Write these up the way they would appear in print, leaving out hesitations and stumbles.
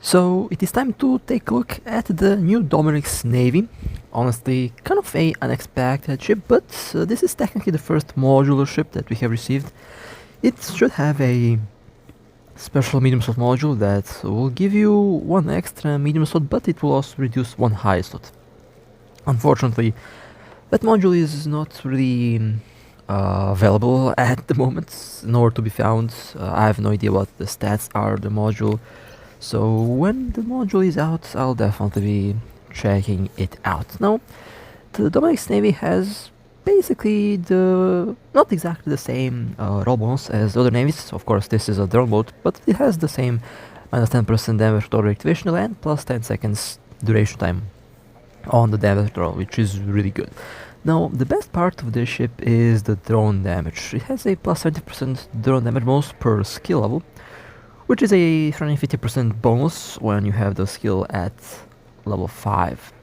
So it is time to take a look at the new Dominix Navy. Honestly, kind of a unexpected ship, but this is technically the first modular ship that we have received. It should have a special medium slot module that will give you one extra medium slot, but it will also reduce one high slot. Unfortunately, that module is not really available at the moment, nor to be found. I have no idea what the stats are of the module. So when the module is out, I'll definitely be checking it out. Now, the Dominix Navy has basically not exactly the same roll bonus as other navies. Of course, this is a drone boat, but it has the same minus 10% damage to activation and plus 10 seconds duration time on the damage roll, which is really good. Now, the best part of this ship is the drone damage. It has a plus 70% drone damage bonus per skill level, which is a 350% bonus when you have the skill at level 5.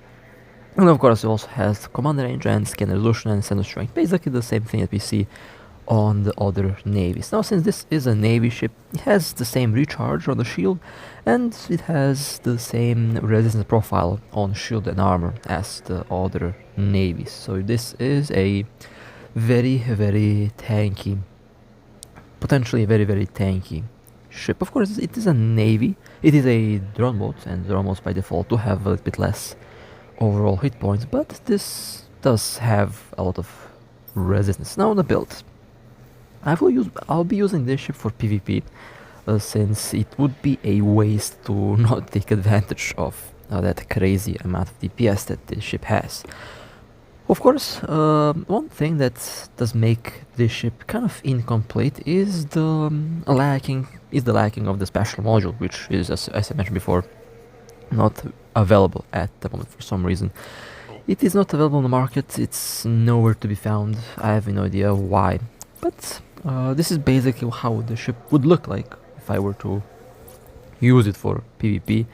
And of course it also has command range and scan resolution and sensor strength, basically the same thing that we see on the other navies. Now, since this is a navy ship, it has the same recharge on the shield, and it has the same resistance profile on shield and armor as the other navies. So this is a very tanky, potentially very tanky ship. Of course, it is a navy, it is a drone boat, and drone boats by default do have a little bit less overall hit points, but this does have a lot of resistance. Now the build. I'll be using this ship for PvP, since it would be a waste to not take advantage of that crazy amount of DPS that this ship has. Of course, one thing that does make this ship kind of incomplete is the lacking of the special module, which is, as I mentioned before, not available at the moment for some reason. It is not available on the market, it's nowhere to be found. I have no idea why, but this is basically how the ship would look like if I were to use it for PvP.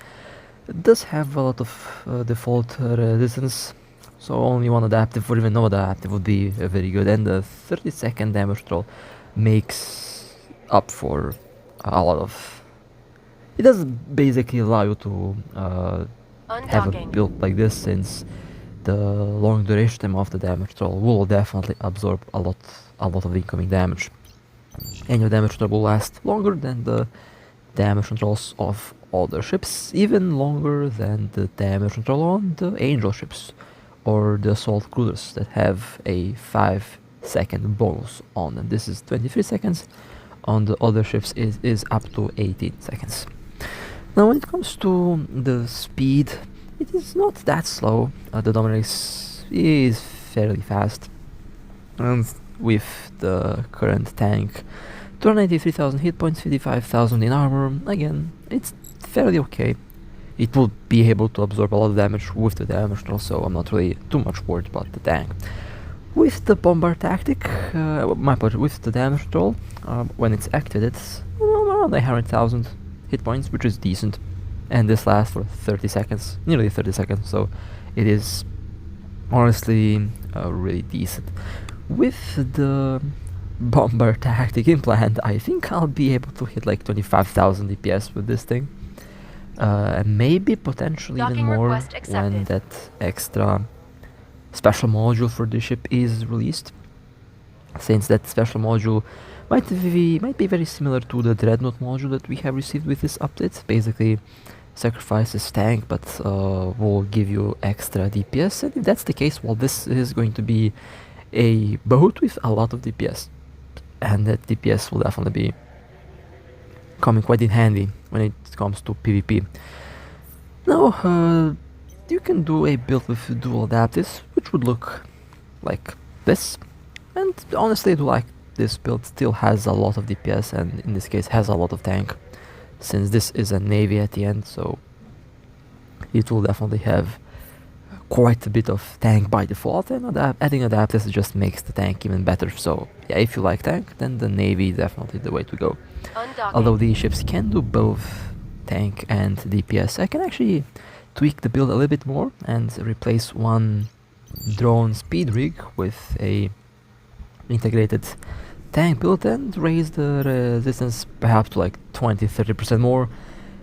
It does have a lot of default resistance, so only one adaptive or even no adaptive would be very good, and the 30-second damage roll makes up for a lot of... It does basically allow you to have a build like this, since the long duration time of the damage roll will definitely absorb a lot of incoming damage, and your damage roll will last longer than the damage controls of other ships, even longer than the damage control on the angel ships or the assault cruisers that have a 5-second bonus on them. This is 23 seconds. On the other ships it is up to 18 seconds. Now, when it comes to the speed, it is not that slow. The Dominix is fairly fast, and with the current tank, 293,000 hit points, 55,000 in armor, again, it's fairly okay. It will be able to absorb a lot of damage with the damage roll, so I'm not really too much worried about the tank. With the bombard tactic, with the damage roll, when it's activated, it's around 100,000 hit points, which is decent, and this lasts for 30 seconds, nearly 30 seconds, so it is honestly really decent. With the bombard tactic implant, I think I'll be able to hit like 25,000 DPS with this thing. Maybe potentially even more when that extra special module for the ship is released, since that special module might be very similar to the dreadnought module that we have received with this update. Basically sacrifices tank but will give you extra DPS, and if that's the case, well, this is going to be a boat with a lot of DPS, and that DPS will definitely be coming quite in handy when it comes to PvP. Now, you can do a build with dual adaptives, which would look like this, and honestly I do like this build. Still has a lot of DPS, and in this case has a lot of tank, since this is a navy at the end, so it will definitely have quite a bit of tank by default, and adding adaptives just makes the tank even better. So yeah, if you like tank, then the navy is definitely the way to go. Although these ships can do both tank and DPS, I can actually tweak the build a little bit more and replace one drone speed rig with a integrated tank build and raise the resistance perhaps to like 20-30% more,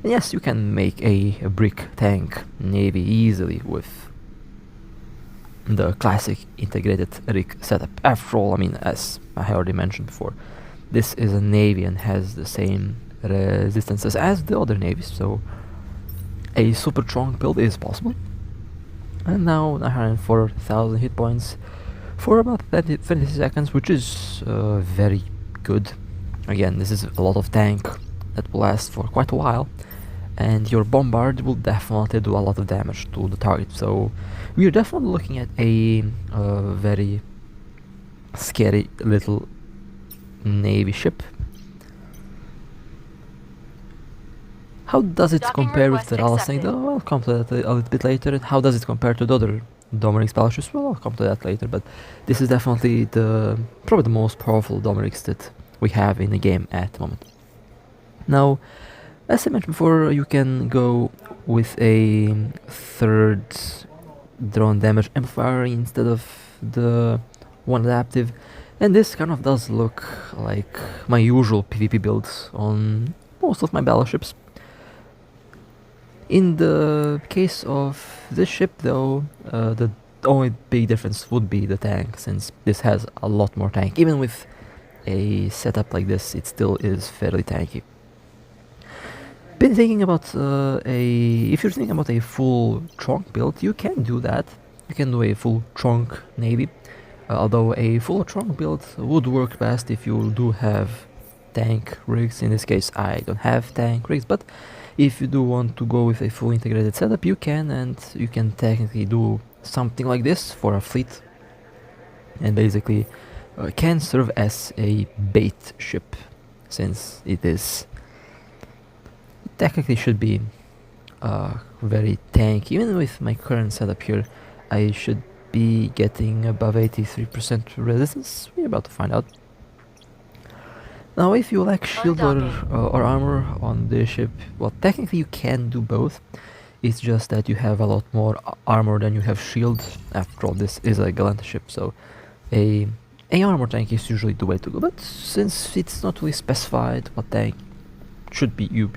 And yes, you can make a brick tank navy easily with the classic integrated rig setup. After all, I mean, as I have already mentioned before, this is a navy and has the same resistances as the other navies, so a super strong build is possible. And now 904,000 hit points for about 20 seconds, which is very good. Again, this is a lot of tank that will last for quite a while, and your bombard will definitely do a lot of damage to the target. So we are definitely looking at a very scary little navy ship. How does it compare with the Gallente though? I'll come to that a little bit later. And how does it compare to the other Dominix battleships? Well, I'll come to that later, but this is definitely probably the most powerful Dominix that we have in the game at the moment. Now, as I mentioned before, you can go with a third drone damage amplifier instead of the one adaptive, and this kind of does look like my usual PvP builds on most of my battleships. In the case of this ship though, the only big difference would be the tank, since this has a lot more tank. Even with a setup like this, it still is fairly tanky. Been thinking about if you're thinking about a full trunk build, you can do that. You can do a full trunk navy, although a full trunk build would work best if you do have tank rigs. In this case, I don't have tank rigs, but if you do want to go with a full integrated setup, you can, and you can technically do something like this for a fleet, and basically can serve as a bait ship, since it technically should be very tanky. Even with my current setup here, I should be getting above 83% resistance. We're about to find out. Now, if you lack shield or armor on this ship, well, technically you can do both. It's just that you have a lot more armor than you have shield. After all, this is a Gallente ship, so a armor tank is usually the way to go. But since it's not really specified what tank should be used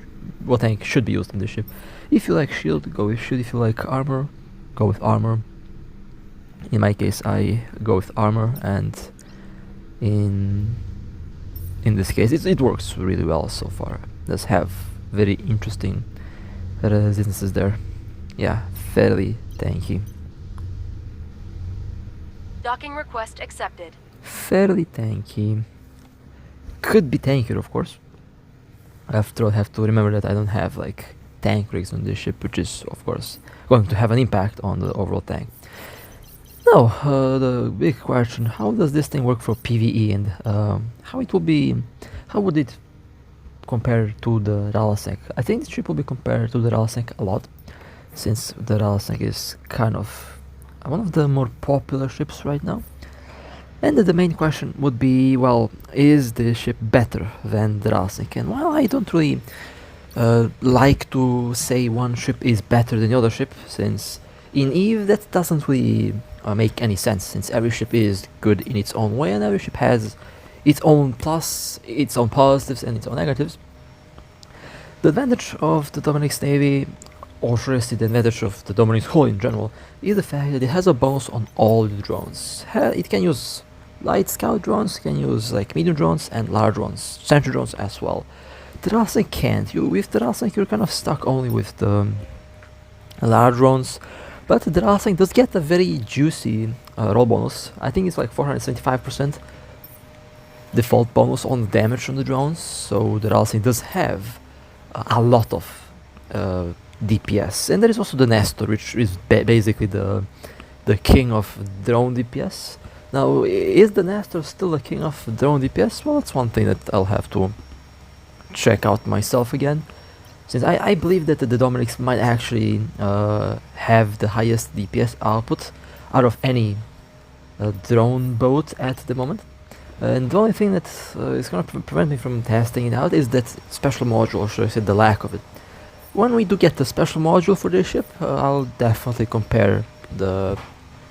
in this ship, if you like shield, go with shield. If you like armor, go with armor. In my case, I go with armor, and in this case, it works really well so far. It does have very interesting resistances there. Yeah, fairly tanky. Docking request accepted. Fairly tanky. Could be tankier, of course. After all, I have to remember that I don't have like tank rigs on this ship, which is of course going to have an impact on the overall tank. Now, the big question: how does this thing work for PvE, and how would it compare to the Gallente? I think the ship will be compared to the Gallente a lot, since the Gallente is kind of one of the more popular ships right now. And the main question would be, well, is the ship better than the Gallente? And while I don't really like to say one ship is better than the other ship, since in EVE that doesn't really make any sense, since every ship is good in its own way and every ship has its own plus, its own positives and its own negatives. The advantage of the Dominix Navy, or should I say the advantage of the Dominix hull in general, is the fact that it has a bonus on all the drones. It can use light scout drones, can use like medium drones and large ones, sentry drones as well. The Gallente can't. With the Gallente you're kind of stuck only with the large drones, but the Gallente does get a very juicy roll bonus. I think it's like 475% default bonus on damage on the drones, so the Gallente does have a lot of DPS. And there is also the Nestor, which is basically the king of drone DPS. Now, is the Nestor still the king of drone DPS? Well, that's one thing that I'll have to check out myself again, since I believe that the Dominix might actually have the highest DPS output out of any drone boat at the moment. And the only thing that is going to prevent me from testing it out is that special module, or should I say the lack of it. When we do get the special module for this ship, I'll definitely compare the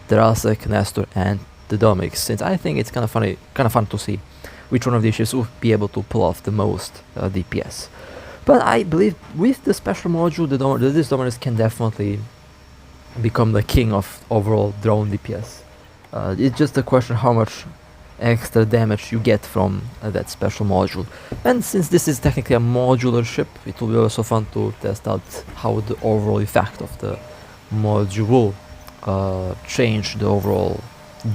Gallente, Nestor and the Dominix, since I think it's kind of fun to see which one of these ships will be able to pull off the most DPS. But I believe with the special module, this Dominix can definitely become the king of overall drone DPS. It's just a question how much extra damage you get from that special module. And since this is technically a modular ship, it will be also fun to test out how the overall effect of the module will change the overall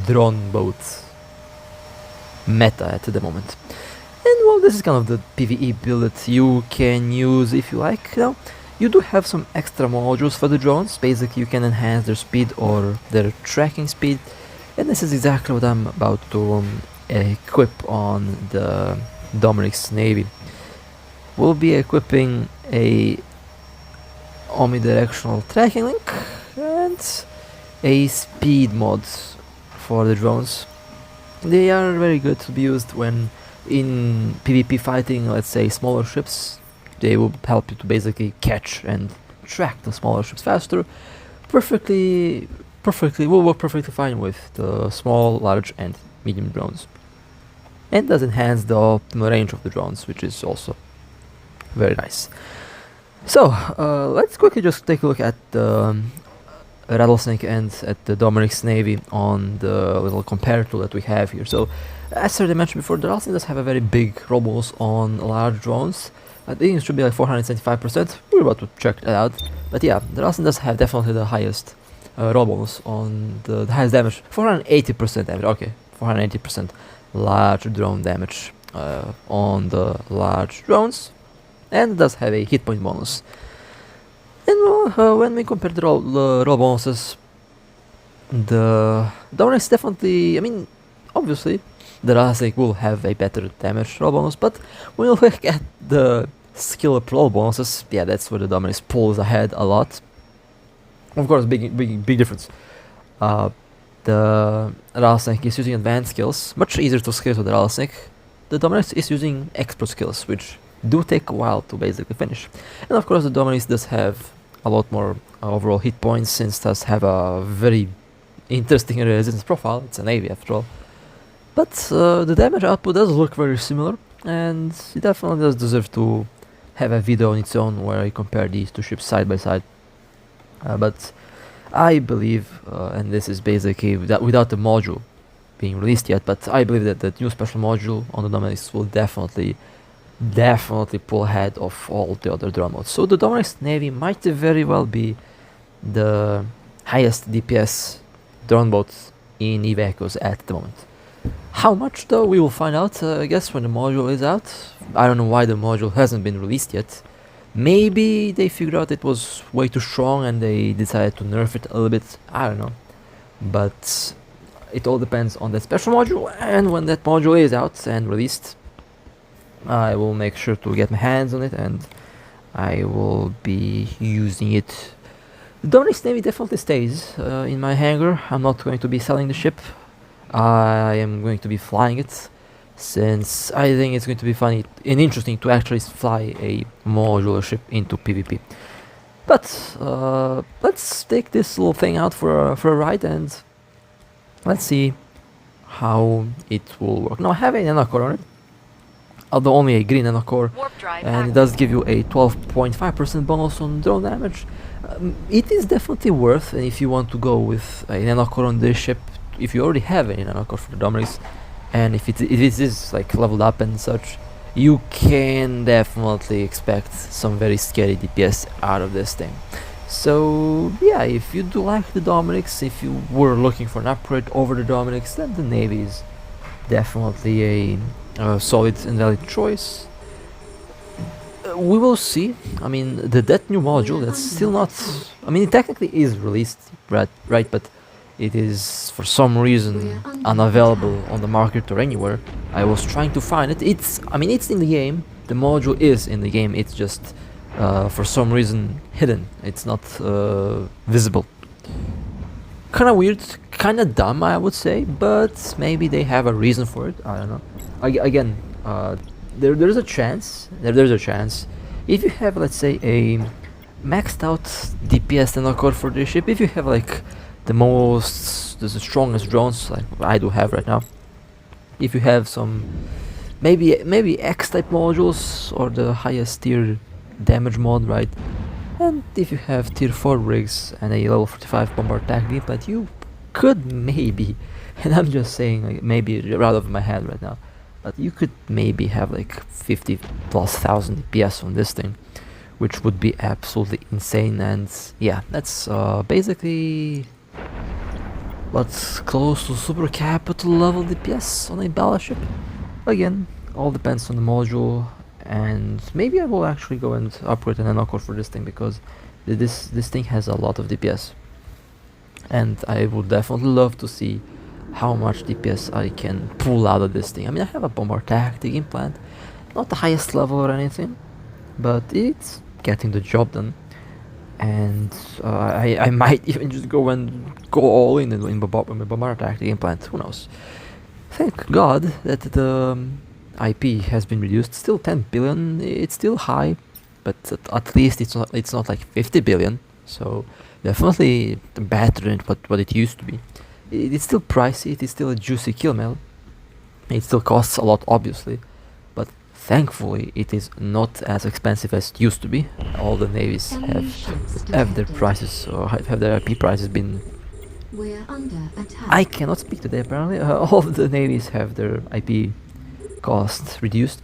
drone boat meta at the moment. And well, this is kind of the PvE build that you can use if you like. Now, you do have some extra modules for the drones. Basically, you can enhance their speed or their tracking speed. And this is exactly what I'm about to equip on the Dominix Navy. We'll be equipping a omnidirectional tracking link and a speed mod for the drones. They are very good to be used when in PvP fighting, let's say, smaller ships. They will help you to basically catch and track the smaller ships faster. Will work perfectly fine with the small, large and medium drones. And does enhance the optimal range of the drones, which is also very nice. So, let's quickly just take a look at the Rattlesnake and at the Dominix Navy on the little comparator that we have here. So, as I mentioned before, the Rattlesnake does have a very big roll bonus on large drones. I think it should be like 475%. We're about to check that out. But yeah, the Rattlesnake does have definitely the highest roll bonus on the highest damage. 480% damage. Okay, 480% large drone damage on the large drones, and it does have a hit point bonus. And when we compare the roll bonuses, the Dominix definitely, I mean, obviously the Rattlesnake will have a better damage roll bonus, but when you look at the skill up roll bonuses, yeah, that's where the Dominix pulls ahead a lot. Of course, big difference. The Rattlesnake is using advanced skills, much easier to scale with the Rattlesnake. The Dominix is using expert skills, which do take a while to basically finish. And of course, the Dominix does have a lot more overall hit points, since it does have a very interesting resistance profile. It's a navy after all. But the damage output does look very similar, and it definitely does deserve to have a video on its own where I compare these two ships side by side. But I believe, and this is basically without the module being released yet, but I believe that the new special module on the Dominix will definitely pull ahead of all the other drone modes. So the Dominix Navy might very well be the highest DPS drone boat in eVehicles at the moment. How much though, we will find out, I guess, when the module is out. I don't know why the module hasn't been released yet. Maybe they figured out it was way too strong and they decided to nerf it a little bit. I don't know. But it all depends on that special module, and when that module is out and released, I will make sure to get my hands on it and I will be using it. The Dominix Navy definitely stays in my hangar. I'm not going to be selling the ship. I am going to be flying it, since I think it's going to be funny and interesting to actually fly a modular ship into PvP. But let's take this little thing out for a ride and let's see how it will work. Now I have a nanocore on it, although only a green nanocore, and it does give you a 12.5% bonus on drone damage. It is definitely worth, and if you want to go with a nanocore on this ship, if you already have a nanocore for the Dominix, and if it is like leveled up and such, you can definitely expect some very scary DPS out of this thing. So yeah, if you do like the Dominix, if you were looking for an upgrade over the Dominix, then the Navy is definitely a solid and valid choice. We will see. I mean, that new module, that's still not, I mean, it technically is released, right, but it is for some reason unavailable on the market or anywhere. I was trying to find it. It's in the game. The module is in the game. It's just for some reason hidden. It's not visible. Kind of weird, kind of dumb, I would say, but maybe they have a reason for it. I don't know. Again, there's a chance. There's a chance. If you have, let's say, a maxed out DPS nanocore for this ship, if you have like the strongest drones like I do have right now, if you have some maybe X type modules or the highest tier damage mod, right? And if you have tier 4 rigs and a level 45 bombard attack implant, you could maybe, and I'm just saying like maybe right off my head right now, but you could maybe have like 50 plus thousand DPS on this thing, which would be absolutely insane. And yeah, that's basically what's close to super capital level DPS on a battleship. Again, all depends on the module, and maybe I will actually go and upgrade an Anokor for this thing, because this thing has a lot of DPS, and I would definitely love to see how much DPS I can pull out of this thing. I mean, I have a bombard tactic implant, not the highest level or anything, but it's getting the job done. And I might even just go all in bombard tactic implant. Who knows? Thank God that the IP has been reduced. Still 10 billion. It's still high, but at least it's not like 50 billion. So definitely better than what it used to be. It's still pricey. It is still a juicy kill mail. It still costs a lot, obviously, but thankfully it is not as expensive as it used to be. All the navies have their prices, or have their IP prices been. We're under attack. I cannot speak today apparently. All of the navies have their IP costs reduced,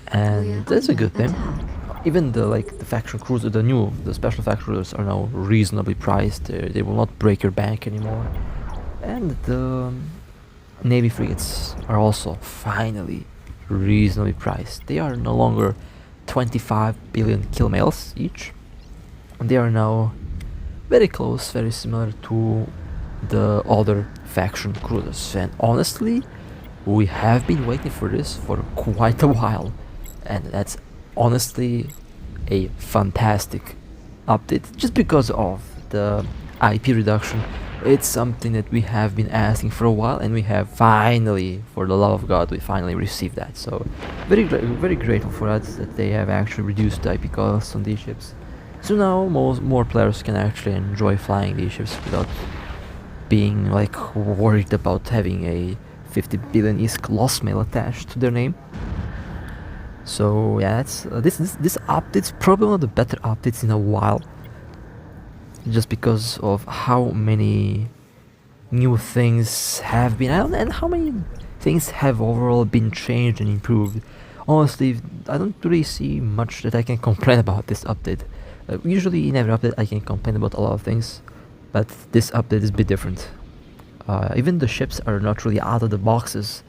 and that's a good thing. Even the faction cruiser, the special faction cruisers are now reasonably priced. They will not break your bank anymore, and the navy frigates are also finally reasonably priced. They are no longer 25 billion kill mails each. They are now very close, very similar to the other faction cruisers. And honestly, we have been waiting for this for quite a while, and that's honestly a fantastic update just because of the IP reduction. It's something that we have been asking for a while, and we have finally, for the love of God, we finally received that. So very grateful for that they have actually reduced the IP costs on these ships. So now more players can actually enjoy flying these ships without being like worried about having a 50 billion ISK loss mail attached to their name. So yeah, that's this update's probably one of the better updates in a while, just because of how many new things have been added and how many things have overall been changed and improved. Honestly, I don't really see much that I can complain about this update. Usually in every update I can complain about a lot of things, but this update is a bit different. Even the ships are not really out of the boxes.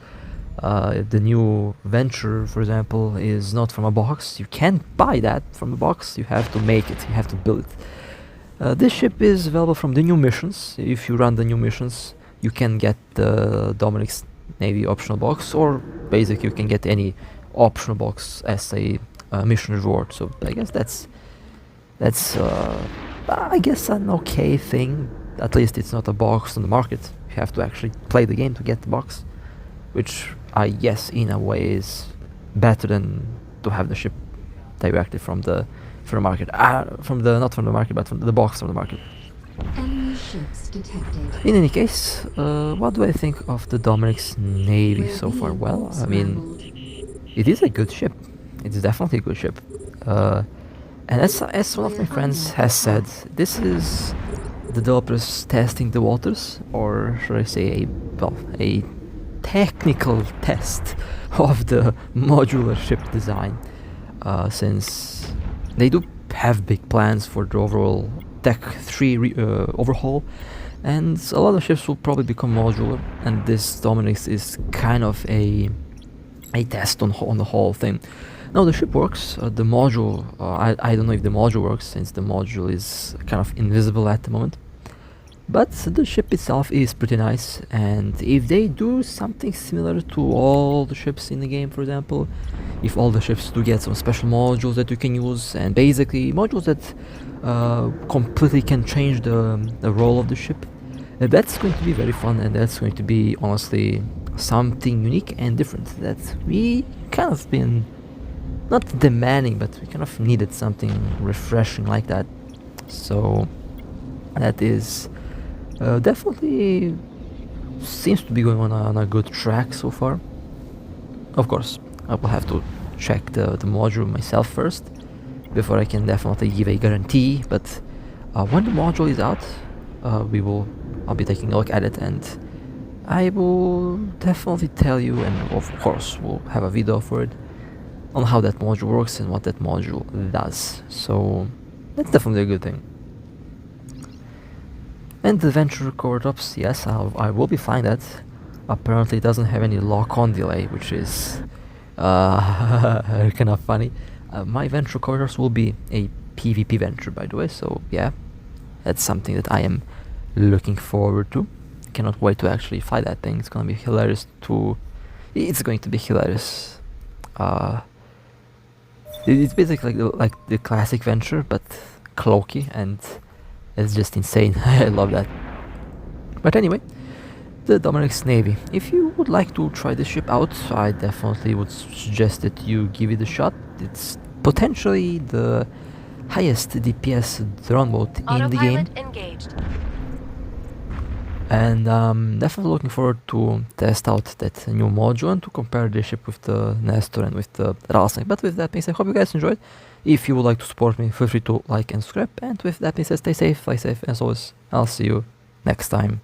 The new Venture, for example, is not from a box. You can't buy that from a box. You have to make it. You have to build it. This ship is available from the new missions. If you run the new missions, you can get the Dominix Navy optional box, or basically you can get any optional box as a mission reward. So I guess that's I guess an okay thing. At least it's not a box on the market. You have to actually play the game to get the box, which I guess in a way is better than to have the ship directly from the market. Not from the market, but from the box from the market. Enemy ships detected. In any case, what do I think of the Dominix Navy so far? Well, I mean, it is a good ship. It's definitely a good ship. And as one of my friends has said, this is the developers testing the waters, or should I say a technical test of the modular ship design, since they do have big plans for the overall Tech 3 overhaul, and a lot of ships will probably become modular, and this Dominix is kind of a test on the whole thing. Now the ship works, the module, I don't know if the module works, since the module is kind of invisible at the moment. But the ship itself is pretty nice, and if they do something similar to all the ships in the game, for example, if all the ships do get some special modules that you can use, and basically modules that completely can change the role of the ship, that's going to be very fun, and that's going to be honestly something unique and different that we kind of been not demanding, but we kind of needed something refreshing like that. So that is definitely seems to be going on a good track so far. Of course, I will have to check the module myself first, before I can definitely give a guarantee, but when the module is out, I'll be taking a look at it, and I will definitely tell you, and of course we'll have a video for it, on how that module works and what that module does. So that's definitely a good thing. And the venture core drops, yes, I will be fine that. Apparently it doesn't have any lock-on delay, which is kind of funny. My venture core drops will be a PvP venture, by the way, so yeah, that's something that I am looking forward to. Cannot wait to actually fly that thing. It's gonna be hilarious to... It's going to be hilarious. It's basically like the classic venture, but cloaky, and it's just insane. I love that. But anyway, the Dominix Navy. If you would like to try this ship out, I definitely would suggest that you give it a shot. It's potentially the highest DPS drone boat in the game. Autopilot engaged. And definitely looking forward to test out that new module and to compare the ship with the Nestor and with the Rattlesnake. But with that being said, I hope you guys enjoyed. If you would like to support me, feel free to like and subscribe. And with that being said, stay safe, fly safe, and as always, I'll see you next time.